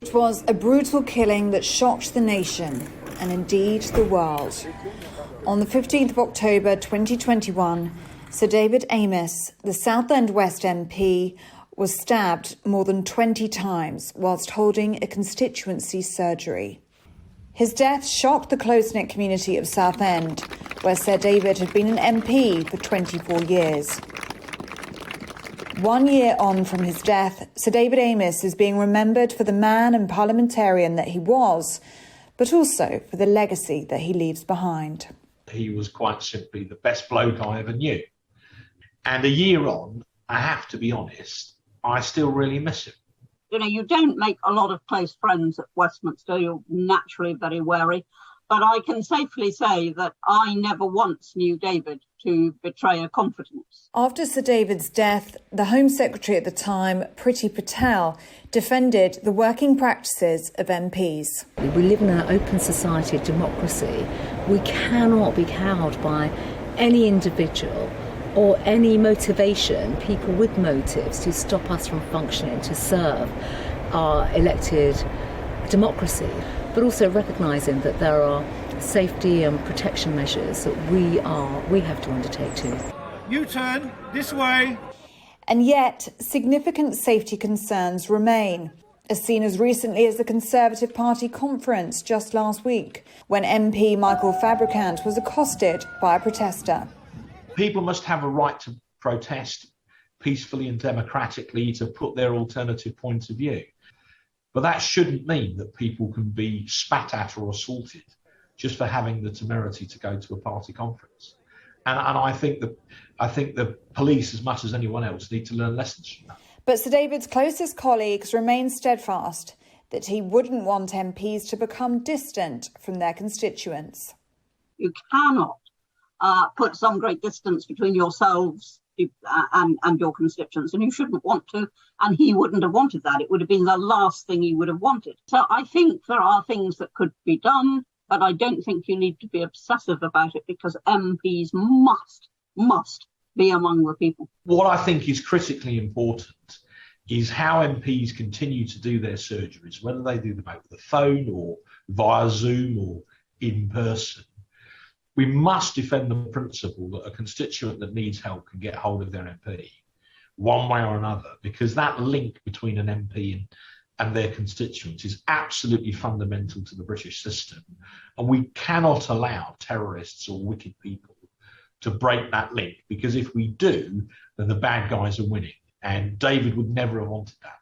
It was a brutal killing that shocked the nation and indeed the world. On the 15th of October 2021, Sir David Amess, the Southend West MP, was stabbed more than 20 times whilst holding a constituency surgery. His death shocked the close-knit community of Southend, where Sir David had been an MP for 24 years. 1 year on from his death, Sir David Amess is being remembered for the man and parliamentarian that he was, but also for the legacy that he leaves behind. He was quite simply the best bloke I ever knew. And a year on, I have to be honest, I still really miss him. You know, you don't make a lot of close friends at Westminster. You're naturally very wary. But I can safely say that I never once knew David to betray a confidence. After Sir David's death, the Home Secretary at the time, Priti Patel, defended the working practices of MPs. We live in an open society of democracy. We cannot be cowed by any individual or any motivation, people with motives, to stop us from functioning, to serve our elected democracy, but also recognising that there are safety and protection measures that we have to undertake too. U-turn, this way. And yet, significant safety concerns remain, as seen as recently as the Conservative Party conference just last week, when MP Michael Fabricant was accosted by a protester. People must have a right to protest peacefully and democratically, to put their alternative point of view. But that shouldn't mean that people can be spat at or assaulted just for having the temerity to go to a party conference. And I think the police, as much as anyone else, need to learn lessons from that. But Sir David's closest colleagues remain steadfast that he wouldn't want MPs to become distant from their constituents. You cannot put some great distance between yourselves and your constituents, and you shouldn't want to, and he wouldn't have wanted that. It would have been the last thing he would have wanted. So I think there are things that could be done, but I don't think you need to be obsessive about it, because MPs must be among the people. What I think is critically important is how MPs continue to do their surgeries, whether they do them over the phone or via Zoom or in person. We must defend the principle that a constituent that needs help can get hold of their MP one way or another, because that link between an MP and their constituents is absolutely fundamental to the British system. And we cannot allow terrorists or wicked people to break that link, because if we do, then the bad guys are winning. And David would never have wanted that.